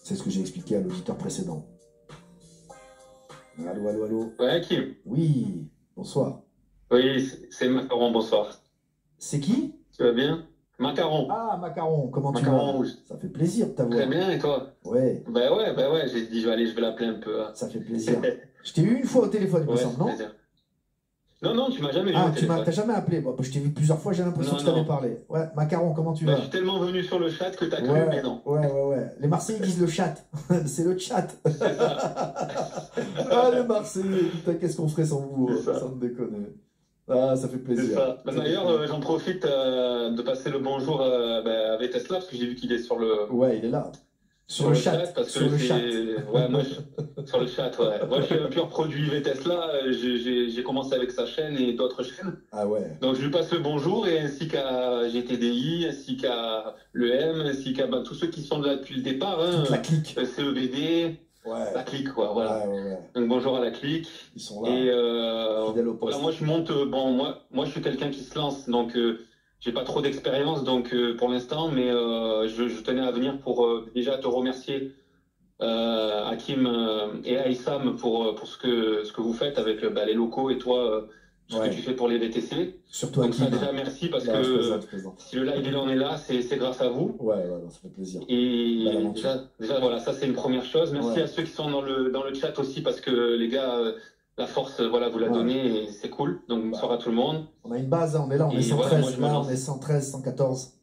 C'est ce que j'ai expliqué à l'auditeur précédent. Allô, allô, allô. Ouais, Kim. Oui, bonsoir. Oui, c'est Macaron, bonsoir. C'est qui? Tu vas bien? Macaron. Ah, Macaron, comment tu Macaron vas? rouge. Ça fait plaisir de Très t'avoir. bien, et toi? Ouais, Ben ouais, j'ai dit, je vais l'appeler un peu, hein. ça fait plaisir. Je t'ai eu une fois au téléphone, il me Ouais, semble, c'est non? plaisir. Non, non, tu m'as jamais eu au Ah, t'as téléphone. jamais appelé. Bon, bah, je t'ai vu plusieurs fois, j'ai l'impression que Non, je t'avais non. parlé. Ouais, Macaron, comment tu Ben, je suis vas? tellement venu sur le chat que t'as cru, mais Ouais, non. ouais, ouais, ouais. Les Marseillais disent le chat. C'est le chat. C'est ça. Ah, les Marseillais, putain, qu'est-ce qu'on ferait sans C'est vous, ça. sans me déconner. Ah, ça fait C'est plaisir. ça. Ben, Ça fait d'ailleurs, plaisir. j'en profite de passer le bonjour avec Tesla, parce que j'ai vu qu'il est Ouais, il est là. Sur sur le le chat, chat, parce sur que le chat. c'est. Ouais, sur le chat, ouais. Moi, je suis un pur produit Tesla. J'ai commencé avec sa chaîne et d'autres chaînes. Ah ouais. Donc je lui passe le bonjour et ainsi qu'à GTDI, ainsi qu'à l'EM, ainsi qu'à tous ceux qui sont là depuis le départ, Toute la hein, clique. CEBD, Ouais, la clique quoi, ouais, voilà. ouais, ouais. Donc bonjour à la clique. Ils sont là, Et fidèles au voilà, poste. moi je monte, bon moi je suis quelqu'un qui se lance, donc j'ai pas trop d'expérience donc pour l'instant, mais je tenais à venir pour déjà te remercier Hakim et Aïssam pour ce que vous faites avec les locaux et toi, ce que tu Ouais. fais pour les VTC. Surtout Donc ça, Hakim, déjà, hein. merci parce Non, je plaisante, que je plaisante. si le live il en est là, c'est grâce à vous. Ouais, ouais, non, ça fait plaisir. Belle Et aventure. déjà voilà, ça c'est une première chose. Merci Ouais, à ceux qui sont dans le chat aussi parce que les gars, la force, voilà, vous la ouais. donnez et c'est cool. Donc bonsoir Bah, à tout le monde. on a une base, hein, on est là, on est Et voilà, moi 113. je me Là, on est lance. 113, 114.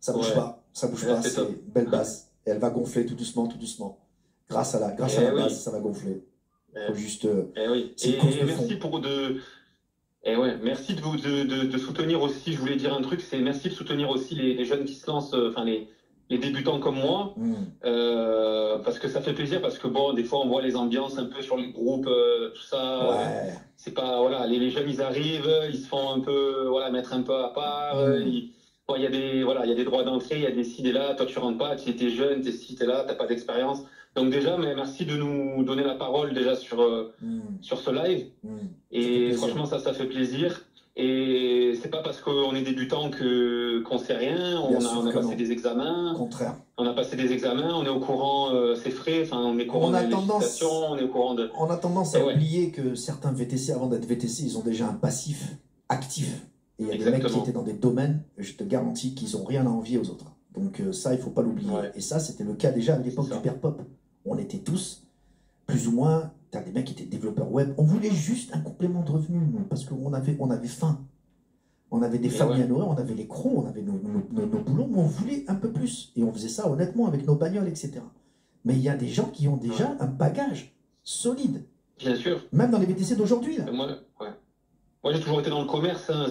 Ça bouge Ouais, pas, ça bouge là pas, c'est c'est top. une belle base. Et elle va gonfler tout doucement, tout doucement. Grâce à la Eh base, oui, ça va gonfler. eh, Faut juste. eh oui. C'est une course Et de merci fond. pour de. Et ouais, merci de soutenir aussi, je voulais dire un truc, c'est merci de soutenir aussi les jeunes qui se lancent, enfin les débutants comme moi, Hmm. parce que ça fait plaisir, parce que bon, des fois on voit les ambiances un peu sur les groupes, tout ça, Ouais. c'est pas, voilà, les jeunes ils arrivent, ils se font un peu, voilà, mettre un peu à part, Hmm. bon, il y a des, voilà, il y a des droits d'entrée, il y a des ci, des là, toi tu rentres pas, tu étais jeune, t'es ci, t'es là, t'as pas d'expérience. Donc déjà, mais merci de nous donner la parole déjà Hmm. sur ce live. Hmm. Ça fait Et plaisir. franchement, ça fait plaisir. Et c'est pas parce qu'on est débutant que qu'on sait rien. Bien On sûr a que passé non. des Au examens. contraire. On a passé des examens. On est au courant, c'est frais. Enfin, on est au courant On a des législations. tendance, On est au courant de. on a tendance Et à ouais, oublier que certains VTC, avant d'être VTC, ils ont déjà un passif actif. Et il y a des mecs qui étaient exactement. dans des domaines, je te garantis qu'ils n'ont rien à envier aux autres. Donc ça, il faut pas l'oublier. Ouais, Et ça, c'était le cas déjà à c'est l'époque du ça. Père Pop. On était tous, plus ou moins, t'as des mecs qui étaient développeurs web. On voulait juste un complément de revenus, nous, parce on avait faim. On avait des Et ouais, familles à nourrir, on avait les crocs, on avait nos boulots, mais on voulait un peu plus. Et on faisait ça honnêtement avec nos bagnoles, etc. Mais il y a des gens qui ont ouais. déjà un bagage solide, Bien sûr. même dans les BTC d'aujourd'hui, là. Et moi, ouais. Moi, j'ai toujours été dans le commerce, hein.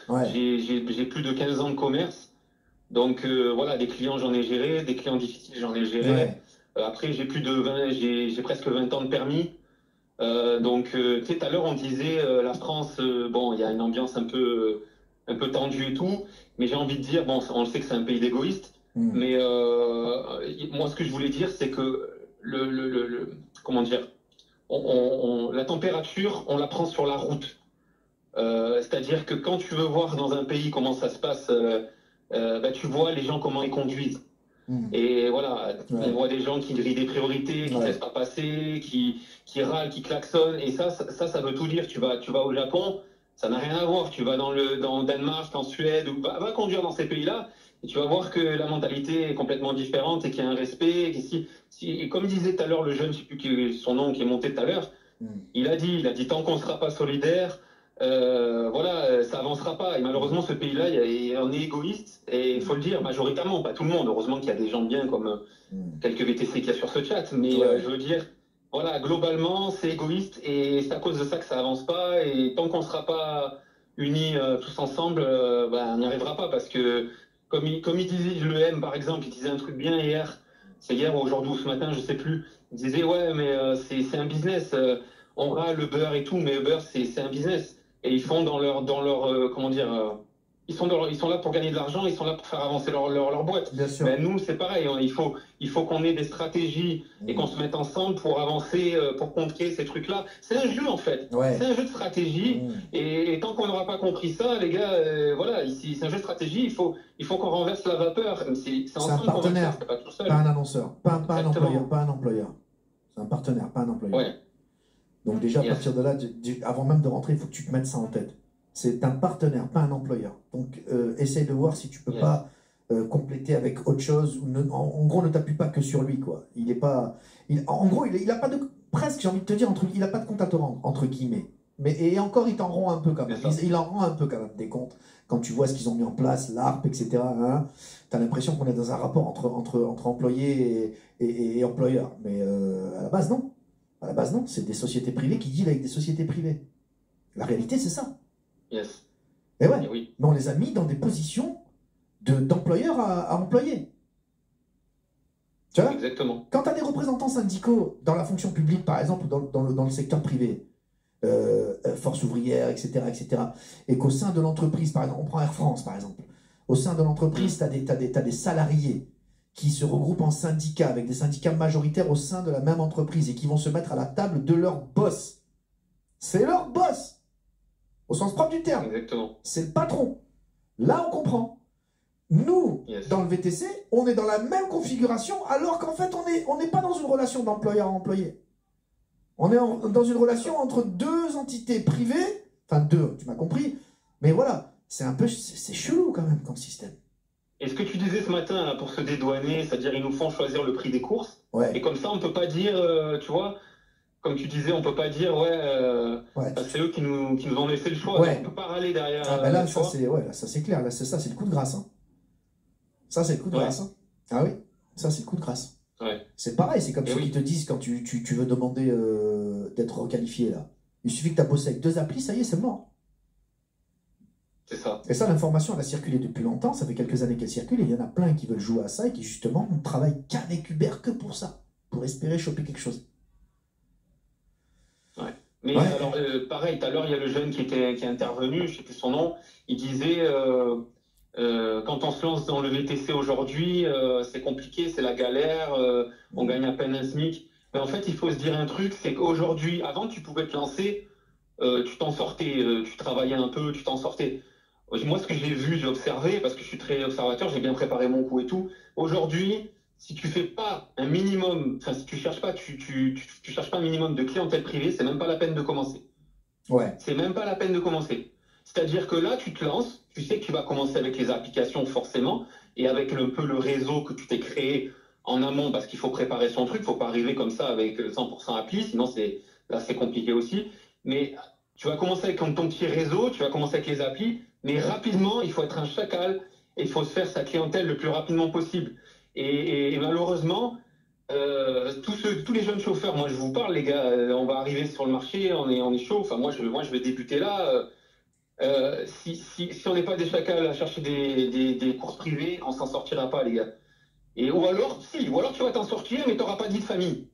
Ouais, J'ai plus de 15 ans de commerce. Donc voilà, des clients j'en ai géré, des clients difficiles j'en ai géré. ouais. Après j'ai plus de 20, j'ai presque 20 ans de permis. Donc tu sais, tout à l'heure on disait la France, bon il y a une ambiance un peu tendue et tout, mais j'ai envie de dire, bon on le sait que c'est un pays d'égoïstes, Hmm. mais moi ce que je voulais dire c'est que comment dire, la température on la prend sur la route. C'est-à-dire que quand tu veux voir dans un pays comment ça se passe, bah, tu vois les gens comment ils conduisent. Hmm. Et voilà, on Ouais, voit des gens qui grillent des priorités, qui ne laissent ouais. pas passer, qui râlent, qui klaxonnent. Et ça veut tout dire. Tu vas au Japon, ça n'a rien à voir. Tu vas dans le Danemark, en Suède, ou va conduire dans ces pays-là, et tu vas voir que la mentalité est complètement différente et qu'il y a un respect. Et, et comme disait tout à l'heure le jeune, je ne sais plus son nom qui est monté tout à l'heure, Hmm. il a dit tant qu'on ne sera pas solidaire, voilà, ça avancera pas. Et Hmm. malheureusement, ce pays-là, on est égoïste. Et il faut Hmm. le dire, majoritairement, pas tout le monde. Heureusement qu'il y a des gens bien comme Hmm. quelques VTC qu'il y a sur ce chat. Mais je Ouais. veux dire, voilà, globalement, c'est égoïste et c'est à cause de ça que ça avance pas. Et tant qu'on ne sera pas unis tous ensemble, bah, on n'y arrivera pas parce que, comme il disait, je le aime par exemple, il disait un truc bien hier. C'est hier ou aujourd'hui ou ce matin, je sais plus. Il disait, ouais, mais c'est un business. On a le beurre et tout, mais le beurre, c'est un business. Et ils font dans leur comment dire, ils sont là pour gagner de l'argent, ils sont là pour faire avancer leur boîte. Bien sûr. Ben, nous, c'est pareil, hein, il faut qu'on ait des stratégies et qu'on se mette ensemble pour avancer, pour contrer ces trucs-là. C'est un jeu, en fait. Ouais. C'est un jeu de stratégie. Et tant qu'on n'aura pas compris ça, les gars, voilà, ici, c'est un jeu de stratégie, il faut qu'on renverse la vapeur. C'est un ensemble qu'on va le faire, partenaire, c'est pas tout seul. pas un annonceur, pas un Exactement. employeur, pas un employeur. C'est un partenaire, pas un employeur. Ouais. Donc déjà, à Yes. partir de là, avant même de rentrer, il faut que tu te mettes ça en tête. C'est un partenaire, pas un employeur. Donc essaye de voir si tu peux Yes. pas compléter avec autre chose. En gros, ne t'appuie pas que sur lui, quoi. Il est pas, en gros, il a pas de, presque, j'ai envie de te dire, il a pas de compte à te rendre, entre guillemets. Et encore, il t'en rend un peu quand même. C'est ça. Il en rend un peu quand même des comptes. Quand tu vois ce qu'ils ont mis en place, l'ARP, etc., hein, tu as l'impression qu'on est dans un rapport entre employé et employeur. Mais à la base, non. À la base, non. C'est des sociétés privées qui dealent avec des sociétés privées. La réalité, c'est ça. Yes. Et ouais. Et oui. Mais on les a mis dans des positions d'employeur à employé. Tu vois, Exactement. quand tu as des représentants syndicaux dans la fonction publique, par exemple, ou dans le secteur privé, force ouvrière, etc., et qu'au sein de l'entreprise, par exemple, on prend Air France, par exemple, au sein de l'entreprise, tu as des salariés qui se regroupent en syndicats, avec des syndicats majoritaires au sein de la même entreprise, et qui vont se mettre à la table de leur boss. C'est leur boss, au sens propre du terme. Exactement. C'est le patron. Là, on comprend. Nous, Yes. dans le VTC, on est dans la même configuration, alors qu'en fait, on n'est pas dans une relation d'employeur à employé. On est dans une relation entre deux entités privées, enfin deux, tu m'as compris, mais voilà, c'est chelou quand même comme système. Et ce que tu disais ce matin, là, pour se dédouaner, c'est-à-dire ils nous font choisir le prix des courses, Ouais, et comme ça on peut pas dire, tu vois, comme tu disais, on peut pas dire, ouais. c'est eux qui nous ont laissé le choix, Ouais. donc on peut pas râler derrière. Ah ben là, tu ça vois. c'est ouais, ça c'est clair, là c'est le coup de grâce. Hein. Ça c'est le coup de Ouais. grâce. Hein. Ah oui, ça c'est le coup de grâce. Ouais. C'est pareil, c'est comme Et ceux oui. qui te disent quand tu veux demander d'être requalifié là. Il suffit que tu as bossé avec 2 applis, ça y est, c'est mort. C'est ça. Et ça, l'information, elle a circulé depuis longtemps, ça fait quelques années qu'elle circule, et il y en a plein qui veulent jouer à ça et qui justement ne travaillent qu'avec Uber que pour ça, pour espérer choper quelque chose. Mais Ouais. alors, pareil, tout à l'heure, il y a le jeune qui est intervenu, je sais plus son nom, il disait, quand on se lance dans le VTC aujourd'hui, c'est compliqué, c'est la galère, on gagne à peine un SMIC. Mais en fait, il faut se dire un truc, c'est qu'aujourd'hui, avant, tu pouvais te lancer, tu t'en sortais, tu travaillais un peu, tu t'en sortais. Moi, ce que j'ai vu, j'ai observé, parce que je suis très observateur, j'ai bien préparé mon coup et tout. Aujourd'hui, si tu fais pas un minimum, enfin, si tu cherches pas, tu cherches pas un minimum de clientèle privée, c'est même pas la peine de commencer. Ouais, C'est même pas la peine de commencer. C'est-à-dire que là, tu te lances, tu sais que tu vas commencer avec les applications forcément, et avec un peu le réseau que tu t'es créé en amont, parce qu'il faut préparer son truc, il faut pas arriver comme ça avec 100% appli, sinon là c'est compliqué aussi. Mais tu vas commencer avec ton petit réseau, tu vas commencer avec les applis, mais rapidement, il faut être un chacal, et il faut se faire sa clientèle le plus rapidement possible. Et malheureusement, tous les jeunes chauffeurs, moi je vous parle les gars, on va arriver sur le marché, on est chaud, enfin moi je vais débuter là. Si on n'est pas des chacals à chercher des courses privées, on s'en sortira pas les gars. Ou alors tu vas t'en sortir mais tu n'auras pas de vie de famille.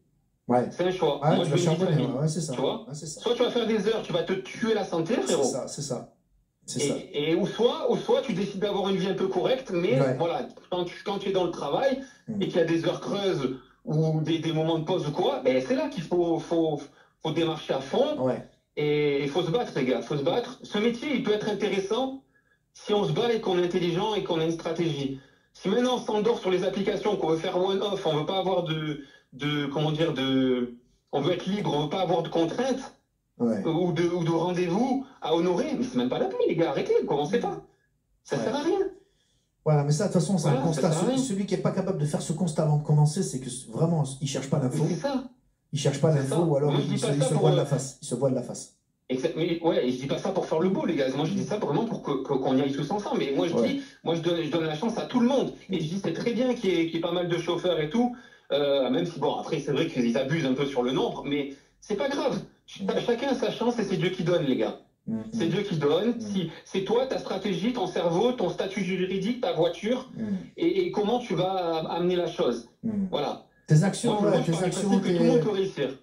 ouais. C'est un choix. Ouais, Moi tu je vas veux une vie de charbonner, famille. ouais, c'est ça. Tu vois, Ouais, c'est ça. soit tu vas faire des heures, tu vas te tuer la santé frérot. C'est ça, c'est ça. C'est ça. Ou soit tu décides d'avoir une vie un peu correcte, mais Ouais. voilà, quand tu es dans le travail et qu'il y a des heures creuses ou des moments de pause ou quoi, ben c'est là qu'il faut démarcher à fond Ouais, et il faut se battre, les gars, il faut se battre. Ce métier, il peut être intéressant si on se bat et qu'on est intelligent et qu'on a une stratégie. Si maintenant on s'endort sur les applications, qu'on veut faire one-off, on veut pas avoir on veut être libre, on veut pas avoir de contraintes, ouais. ou de rendez-vous à honorer, mais c'est même pas la peine, les gars, arrêtez, commencez pas. Ça Ouais. sert à rien. Voilà, mais ça, de toute façon, c'est Voilà, un constat. ça sert à rien. Celui qui n'est pas capable de faire ce constat avant de commencer, c'est que vraiment, il ne cherche pas l'info. C'est ça. Il cherche pas C'est l'info, ça. ou alors Moi, je il dis se pas ça se pour, voile la face. Il se voile la face. Mais ouais, et je dis pas ça pour faire le beau, les gars. Moi, je dis ça vraiment pour qu'on y aille tous ensemble. Mais moi, Ouais. je donne la chance à tout le monde. Et je dis, c'est très bien qu'il y ait pas mal de chauffeurs et tout. Même si, bon, après, c'est vrai qu'ils abusent un peu sur le nombre, mais c'est pas grave. Chacun a sa chance et c'est Dieu qui donne, les gars. C'est Dieu qui donne. Si c'est toi, ta stratégie, ton cerveau, ton statut juridique, ta voiture, et comment tu vas amener la chose. Voilà. Tes actions, Moi, ouais, je tes pars du actions, principe que tout le monde peut réussir.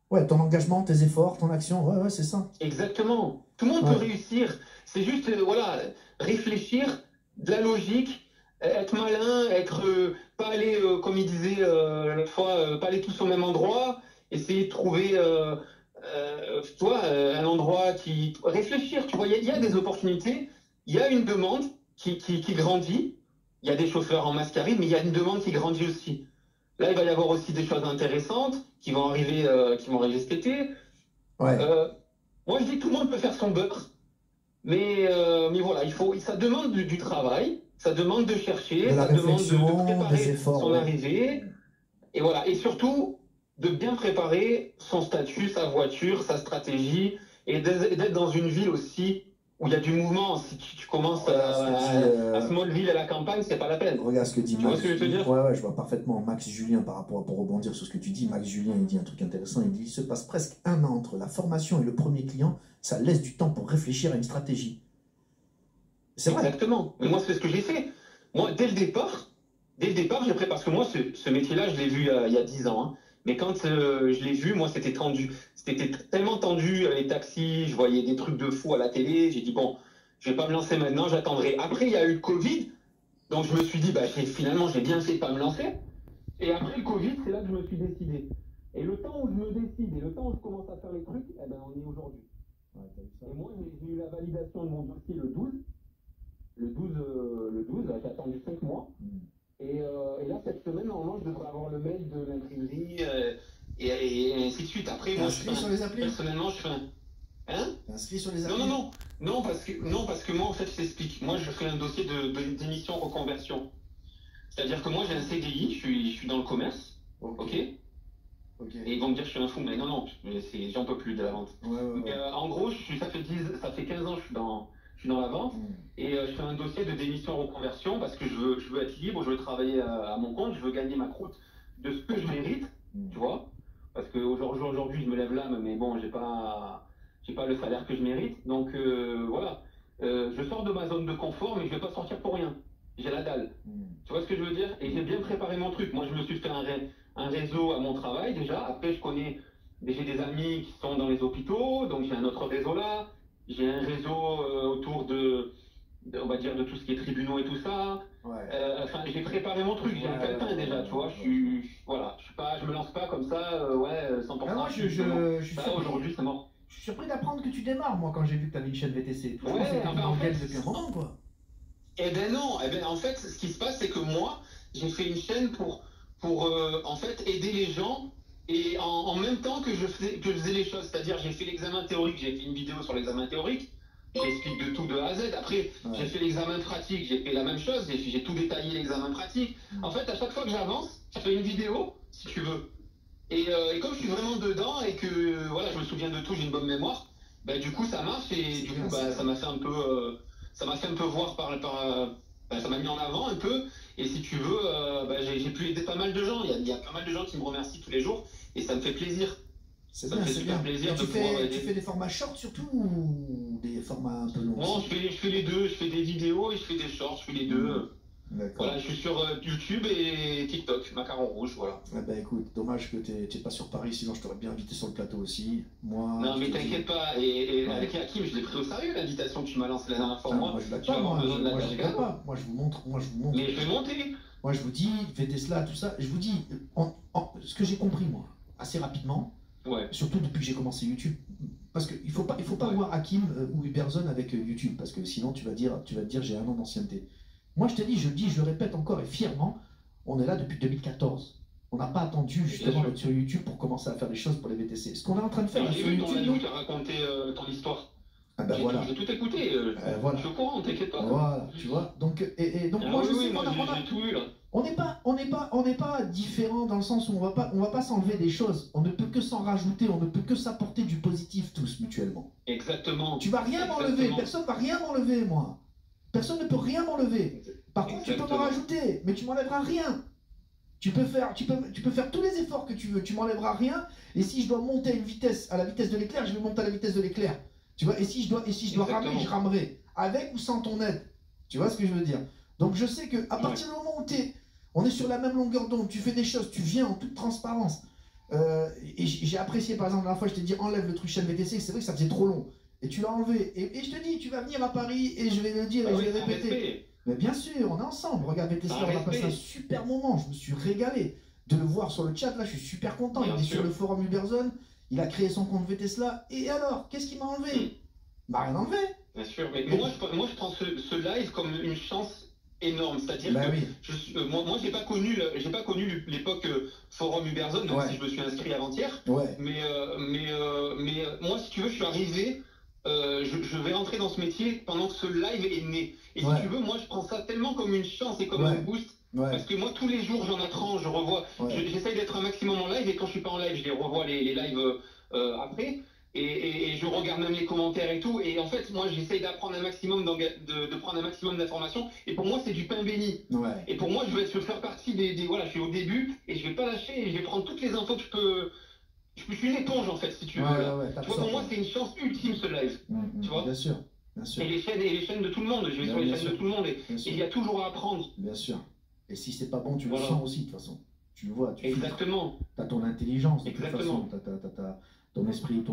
ouais, ton engagement, tes efforts, ton action, ouais, c'est ça. Exactement. Tout le monde Ouais. peut réussir. C'est juste, voilà, réfléchir, de la logique, être malin, pas aller, comme il disait l'autre fois, pas aller tous au même endroit, essayer de trouver, tu vois, un endroit qui... Réfléchir, tu vois, il y a des opportunités, il y a une demande qui grandit, il y a des chauffeurs en masse qui arrivent, mais il y a une demande qui grandit aussi. Là, il va y avoir aussi des choses intéressantes qui vont arriver cet été. Ouais. Moi, je dis que tout le monde peut faire son beurre, mais voilà, ça demande du travail, ça demande de chercher, De la ça demande de réflexion, préparer des efforts. son Ouais. arrivée, et voilà, et surtout de bien préparer son statut, sa voiture, sa stratégie, et d'être dans une ville aussi où il y a du mouvement. Si tu commences à Smallville à la campagne, c'est pas la peine. Regarde ce que dit Tu vois ce que je veux te dire? Ouais, je vois parfaitement Max Julien par rapport pour rebondir sur ce que tu dis. Max Julien, il dit un truc intéressant. Il dit il se passe presque 1 an entre la formation et le premier client. Ça laisse du temps pour réfléchir à une stratégie. C'est vrai. Exactement. Mais moi, c'est ce que j'ai fait. Moi, dès le départ, j'ai pris, parce que moi, ce métier-là, je l'ai vu il y a 10 ans. Hein. Mais quand je l'ai vu, moi, c'était tendu. C'était tellement tendu, les taxis, je voyais des trucs de fou à la télé. J'ai dit, bon, je vais pas me lancer maintenant, j'attendrai. Après, il y a eu le Covid. Donc, je me suis dit, bah, finalement, j'ai bien fait de pas me lancer. Et après le Covid, c'est là que je me suis décidé. Et le temps où je me décide et le temps où je commence à faire les trucs, eh ben, on y est aujourd'hui. Ouais, et moi, j'ai eu la validation de mon dossier le 12. Le 12, j'ai attendu 5 mois. Et là, cette semaine, normalement, je devrais avoir le mail de l'imprimerie et ainsi de suite. Après, moi, sur les applis personnellement, je fais un... Hein? T'es inscrit sur les applis? Non, parce que moi, en fait, je t'explique. Moi, je fais un dossier d'émission reconversion. C'est-à-dire que moi, j'ai un CDI, je suis dans le commerce, ok? Et ils vont me dire que je suis un fou, mais non, j'en peux plus de la vente. Ouais. En gros, ça fait 15 ans que je suis dans la vente, et je fais un dossier de démission reconversion parce que je veux être libre, je veux travailler à mon compte, je veux gagner ma croûte de ce que je mérite, tu vois? Parce qu'aujourd'hui, je me lève l'âme, mais bon, j'ai pas le salaire que je mérite, donc voilà. Je sors de ma zone de confort, mais je vais pas sortir pour rien. J'ai la dalle. Tu vois ce que je veux dire? Et j'ai bien préparé mon truc. Moi, je me suis fait un réseau à mon travail déjà. Après, j'ai des amis qui sont dans les hôpitaux, donc j'ai un autre réseau là. J'ai un réseau autour on va dire, de tout ce qui est tribunaux et tout ça. Enfin, j'ai préparé mon truc. J'ai un calepin déjà, tu vois. Je me lance pas comme ça, 100%. Ah, moi, je suis aujourd'hui, c'est mort. Je suis surpris d'apprendre que tu démarres, moi, quand j'ai vu que tu avais une chaîne VTC. Ouais, en fait, depuis un moment, quoi. Eh ben non, en fait, ce qui se passe, c'est que moi, j'ai fait une chaîne pour en fait, aider les gens et en même temps que je faisais les choses. C'est-à-dire, j'ai fait l'examen théorique, j'ai fait une vidéo sur l'examen théorique, j'explique de tout de A à Z. Après, j'ai fait l'examen pratique, j'ai fait la même chose, j'ai tout détaillé l'examen pratique. En fait, à chaque fois que j'avance, je fais une vidéo, si tu veux. Et comme je suis vraiment dedans et que voilà, je me souviens de tout, j'ai une bonne mémoire, bah, du coup, ça marche et du coup, ça m'a fait un peu... ça m'a fait un peu voir ça m'a mis en avant un peu, et si tu veux, j'ai pu aider pas mal de gens. Il y a pas mal de gens qui me remercient tous les jours, et ça me fait plaisir. Ça me fait super plaisir de pouvoir aider. Tu fais des formats shorts surtout, ou des formats un peu longs? Non, je fais les deux, je fais des vidéos et je fais des shorts, je fais les deux. Voilà, je suis sur YouTube et TikTok, Macaron Rouge, voilà. Bah écoute, dommage que tu n'es pas sur Paris, sinon je t'aurais bien invité sur le plateau aussi. Moi, non, mais t'inquiète pas, et avec Hakim, je l'ai pris au sérieux l'invitation que tu m'as lancée la dernière fois. Moi, je blague pas, moi je blague pas. Moi, je vous montre. Mais je vais monter. Moi, je vous dis, fais Tesla, tout ça. Je vous dis, ce que j'ai compris, moi, assez rapidement, surtout depuis que j'ai commencé YouTube, parce qu'il faut pas voir Hakim ou Uberzone avec YouTube, parce que sinon tu vas te dire j'ai 1 an d'ancienneté. Moi, je te dis, je le répète encore et fièrement, on est là depuis 2014. On n'a pas attendu justement d'être sur YouTube pour commencer à faire des choses pour les VTC. Ce qu'on est en train de faire sur YouTube, tu as raconté ton histoire. Ah ben voilà. J'ai tout écouté. Voilà. Je suis au courant, t'inquiète pas. Voilà, tu vois. Donc moi, je sais j'ai tout eu là. On n'est pas différent dans le sens où on va pas s'enlever des choses. On ne peut que s'en rajouter. On ne peut que s'apporter du positif tous mutuellement. Exactement. Tu vas rien m'enlever. Personne va rien m'enlever, moi. Personne ne peut rien m'enlever. Par contre, tu peux m'en rajouter, mais tu m'enlèveras rien. Tu peux faire tous les efforts que tu veux, tu m'enlèveras rien. Et si je dois monter à la vitesse de l'éclair, je vais monter à la vitesse de l'éclair. Tu vois, et si je dois ramer, je ramerai. Avec ou sans ton aide. Tu vois ce que je veux dire? Donc je sais qu'à partir du moment où on est sur la même longueur d'onde, tu fais des choses, tu viens en toute transparence. Et j'ai apprécié, par exemple, la dernière fois, je t'ai dit, enlève le truc chaîne VTC, c'est vrai que ça faisait trop long. Et tu l'as enlevé. Et je te dis, tu vas venir à Paris et je vais le dire et je vais répéter. Mais bien sûr, on est ensemble. Regarde, Vetesla, on a passé un super moment. Je me suis régalé de le voir sur le chat. Là, je suis super content. Il est sur le forum Uberzone. Il a créé son compte Vetesla. Et alors, qu'est-ce qu'il m'a enlevé? M'a rien enlevé. Bien sûr. Mais moi, je prends ce live comme une chance énorme. C'est-à-dire que moi, j'ai pas connu l'époque forum Uberzone, même si je me suis inscrit avant-hier. Mais moi, si tu veux, je suis arrivé. Je vais rentrer dans ce métier pendant que ce live est né. Et si tu veux, moi je prends ça tellement comme une chance et comme un boost. Parce que moi tous les jours j'en apprends, je revois. J'essaye d'être un maximum en live et quand je suis pas en live, je les revois les lives après. Et je regarde même les commentaires et tout. Et en fait, moi j'essaye d'apprendre un maximum, de prendre un maximum d'informations. Et pour moi, c'est du pain béni. Et pour moi, je vais faire partie des. Voilà, je suis au début et je vais pas lâcher et je vais prendre toutes les infos que je peux. Je suis une éponge en fait, si tu veux. Tu vois, pour moi, c'est une chance ultime ce live. Tu vois, bien sûr. Et les chaînes de tout le monde. Je vais sur les chaînes de tout le monde et il y a toujours à apprendre. Bien sûr. Et si c'est pas bon, tu le sens aussi de toute façon. Tu le vois. Exactement. Tu as ton intelligence de toute façon. Tu as ton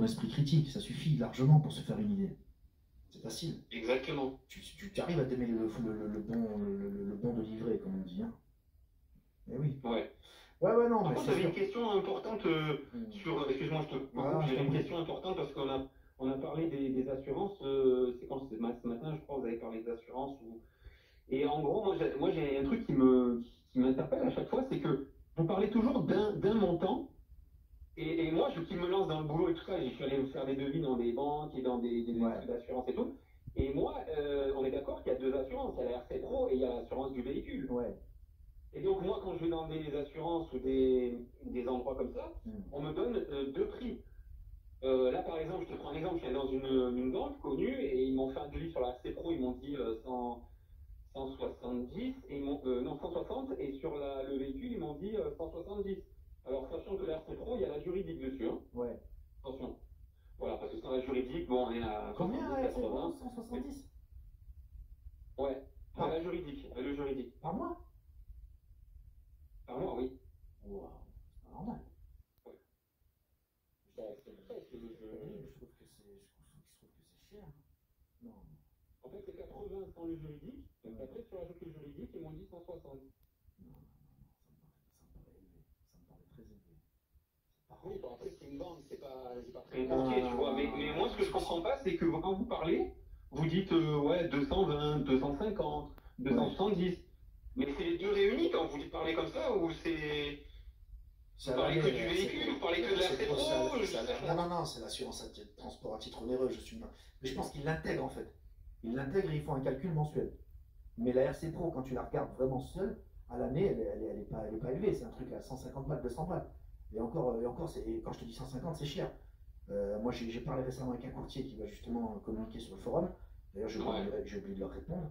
esprit critique. Ça suffit largement pour se faire une idée. C'est facile. Exactement. Tu arrives à t'aimer le bon de livrer, comme on dit. Hein. Mais oui. Ouais, non. Par contre, j'avais une question importante sur. Excuse-moi, je te coupe. J'avais une question importante parce qu'on a parlé des assurances. C'est quand ce matin, je crois, vous avez parlé des assurances. Et en gros, moi, j'ai un truc qui m'interpelle à chaque fois, c'est que vous parlez toujours d'un montant. Et moi, qui me lance dans le boulot et tout ça, je suis allé me faire des devis dans des banques et dans des trucs d'assurance et tout. Et moi, on est d'accord qu'il y a deux assurances. Il y a la RC Pro et il y a l'assurance du véhicule. Et donc, moi, quand je vais dans des assurances ou des endroits comme ça, on me donne deux prix. Là, par exemple, je te prends un exemple, je suis dans une banque connue et ils m'ont fait un devis sur la RC Pro, ils m'ont dit 170, et non, 160, et sur le véhicule, ils m'ont dit 170. Alors, sachant que la RC Pro, il y a la juridique dessus. Hein. Attention. Voilà, parce que sans la juridique, bon, on est à. Combien la RC Pro 170? La juridique, le juridique. Par mois? Par mois, oui. Wow, c'est pas normal. C'est pour ça que je trouve que c'est cher. Non. En fait, c'est 80 sans le juridique. Donc après, tu rajoutes le juridique, ils m'ont dit 160. Non, ça me paraît élevé. Ça me paraît très élevé. Oui, bon, après, c'est une banque, c'est pas très compliqué, tu vois. Mais moi, ce que je comprends pas, c'est que quand vous parlez, vous dites 220, 250, 270. Mais c'est les deux réunis quand vous parlez comme ça ou c'est. Vous parlez que du véhicule, vous parlez que de la RC Pro. Non, c'est l'assurance transport à titre onéreux, mais je pense qu'ils l'intègrent en fait. Ils l'intègrent et ils font un calcul mensuel. Mais la RC Pro, quand tu la regardes vraiment seule, à l'année, elle est pas élevée. C'est un truc à 150 balles, 200 balles. Et encore quand je te dis 150, c'est cher. Moi, j'ai parlé récemment avec un courtier qui va justement communiquer sur le forum. D'ailleurs, j'ai oublié de leur répondre.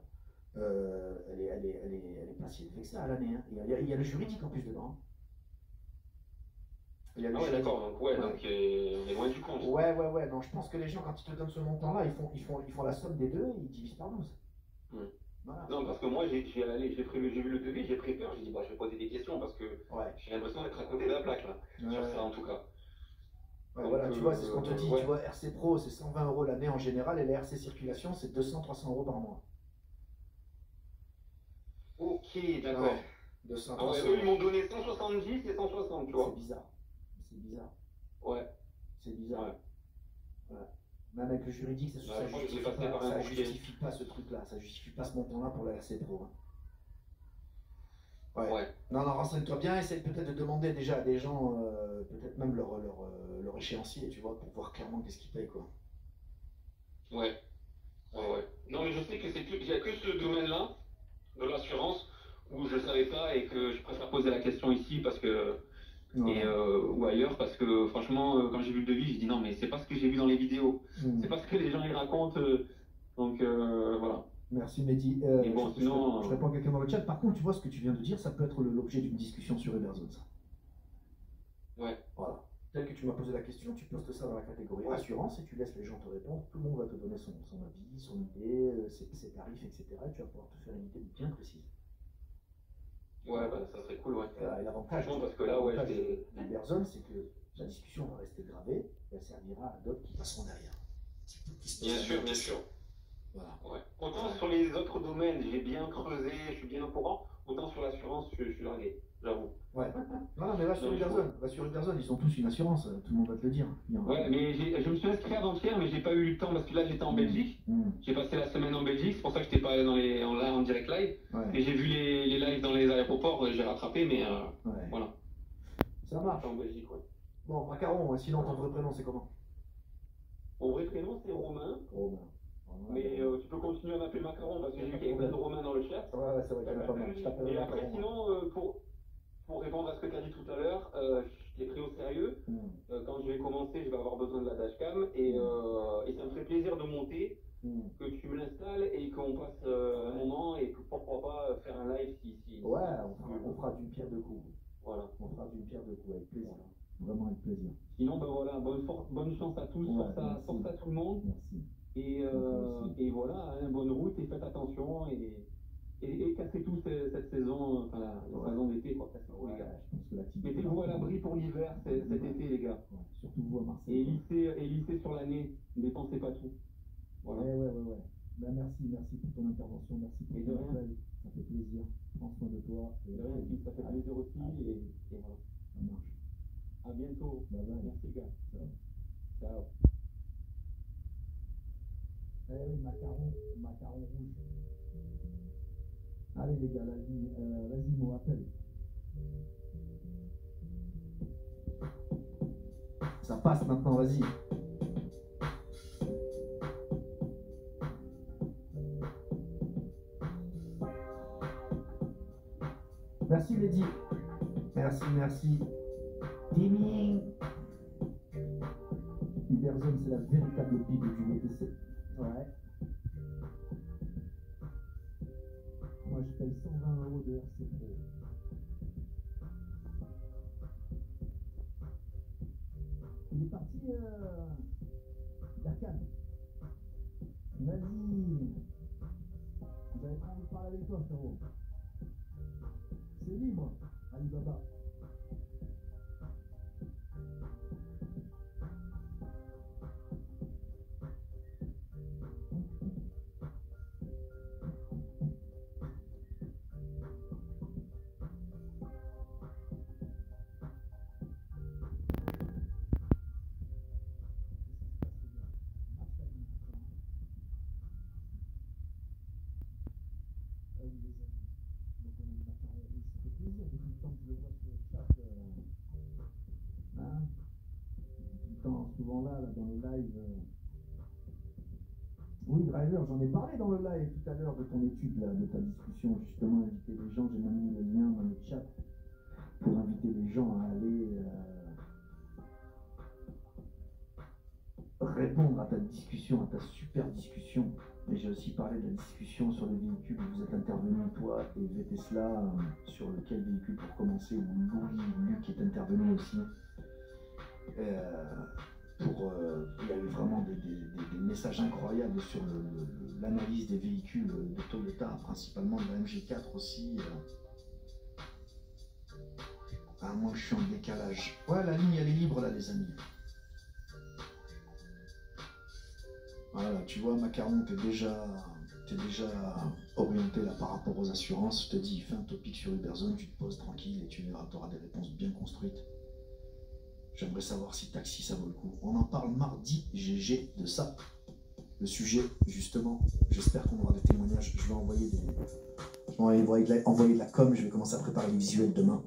Elle est pas si élevée que ça à l'année. Hein. Il y a le juridique en plus dedans. D'accord, donc on est loin du compte. Non, je pense que les gens, quand ils te donnent ce montant-là, ils font la somme des deux et ils divisent par 12. Voilà. Non, parce que moi, j'ai vu le devis, j'ai pris peur, j'ai dit, je vais poser des questions parce que j'ai l'impression d'être à côté de la plaque, là, sur ça en tout cas. Donc, voilà, tu vois, c'est ce qu'on te dit, tu vois, RC Pro, c'est 120 € l'année en général et la RC Circulation, c'est 200-300 € par mois. Ok, d'accord. 200, eux, ils m'ont donné 170 et 160, tu vois. C'est bizarre. C'est bizarre. Ouais. Même avec le juridique, ça justifie pas ce truc-là, ça justifie pas ce montant-là pour la RC Pro. Hein. Non, renseigne-toi bien, essaye peut-être de demander déjà à des gens, peut-être même leur échéancier, tu vois, pour voir clairement qu'est-ce qu'ils payent, quoi. Ouais. Non, mais je sais qu'il n'y a que ce domaine-là, de l'assurance, où je ne savais pas et que je préfère poser la question ici parce que. Ou ailleurs, parce que franchement, quand j'ai vu le devis, j'ai dit non, mais c'est pas ce que j'ai vu dans les vidéos, c'est pas ce que les gens ils racontent. Donc voilà. Merci Mehdi. Sinon, je réponds à quelqu'un dans le chat. Par contre, tu vois ce que tu viens de dire, ça peut être l'objet d'une discussion sur Uberzone, ça. Voilà. Tel que tu m'as posé la question, tu postes ça dans la catégorie assurance et tu laisses les gens te répondre. Tout le monde va te donner son avis, son idée, ses tarifs, etc. Et tu vas pouvoir te faire une idée bien précise. Ça serait cool, Et l'avantage parce que là, d'Uberzone, c'est que la discussion va rester gravée et elle servira à d'autres qui passeront derrière. Bien sûr, bien sûr. Voilà. Ouais. Autant sur les autres domaines, j'ai bien creusé, je suis bien au courant, autant sur l'assurance, je suis largué, j'avoue. Ouais. Non, mais va sur Uberzone, ils ont tous une assurance, tout le monde va te le dire. Ouais, mais je me suis inscrit avant-hier, mais j'ai pas eu le temps parce que là j'étais en Belgique. J'ai passé la semaine en Belgique, c'est pour ça que je n'étais pas allé en direct live. Ouais. Et j'ai vu les lives dans les aéroports, j'ai rattrapé, mais voilà. Ça marche. En Belgique, ouais. Bon, Macaron, sinon ton vrai prénom c'est comment? Mon vrai prénom c'est Romain. Romain. Mais tu peux continuer à m'appeler Macaron parce que j'ai vu qu'il y avait plein de Romains dans le chat. Ouais, c'est vrai qu'il y en a pas mal. Et après, sinon, pour répondre à ce que tu as dit tout à l'heure, je t'ai pris au sérieux. Quand je vais commencer, je vais avoir besoin de la dashcam et ça me ferait plaisir de monter, que tu me l'installes et qu'on passe un moment et pourquoi pas faire un live si ouais, on fera d'une pierre deux coups. Voilà. On fera d'une pierre deux coups avec plaisir. Vraiment avec plaisir. Sinon, ben voilà, bonne chance à tous, force à tout le monde. Merci. Et voilà, hein, bonne route et faites attention et cassez tout cette saison, enfin la saison d'été, quoi. Cassez-vous, les gars. Mettez-vous à l'abri pour l'hiver cet été, les gars. Ouais, surtout vous à Marseille. Et lissez sur l'année, ne dépensez pas tout. Voilà. Ouais. Ben, merci pour ton intervention, merci pour ton appel. Ça fait plaisir. Prends soin de toi. Ça fait plaisir aussi et voilà. Ça marche. À bientôt. Bye bye. Merci, gars. Ciao. Eh oui, macaron rouge. Allez les gars, vas-y, mon appel. Ça passe maintenant, vas-y. Merci Lady. Merci. Timing. Uberzone, c'est la véritable bible du VTC. Ouais. Moi, je paye 120 € de RC Pro. Il est parti, Darkan. Vas-y. J'avais pas envie de parler avec toi, frérot. C'est libre, Alibaba. Souvent là dans les lives. Oui, Driver, j'en ai parlé dans le live tout à l'heure de ton étude, là, de ta discussion, justement, inviter les gens. J'ai même mis le lien dans le chat pour inviter les gens à aller répondre à ta discussion, à ta super discussion. Mais j'ai aussi parlé de la discussion sur les véhicules où vous êtes intervenu, toi et Vetesla, sur lequel véhicule pour commencer, où Luc est intervenu aussi. Il y a eu vraiment des messages incroyables sur l'analyse des véhicules de Toyota, principalement de la MG4 aussi. Moi je suis en décalage. Ouais, la ligne elle est libre là, les amis. Voilà, tu vois, Macaron, t'es déjà orienté là par rapport aux assurances. Je te dis, fais un topic sur Uberzone, tu te poses tranquille et tu verras, tu auras des réponses bien construites. J'aimerais savoir si taxi ça vaut le coup. On en parle mardi, GG, de ça. Le sujet, justement, j'espère qu'on aura des témoignages. Je vais envoyer de la com, je vais commencer à préparer les visuels demain.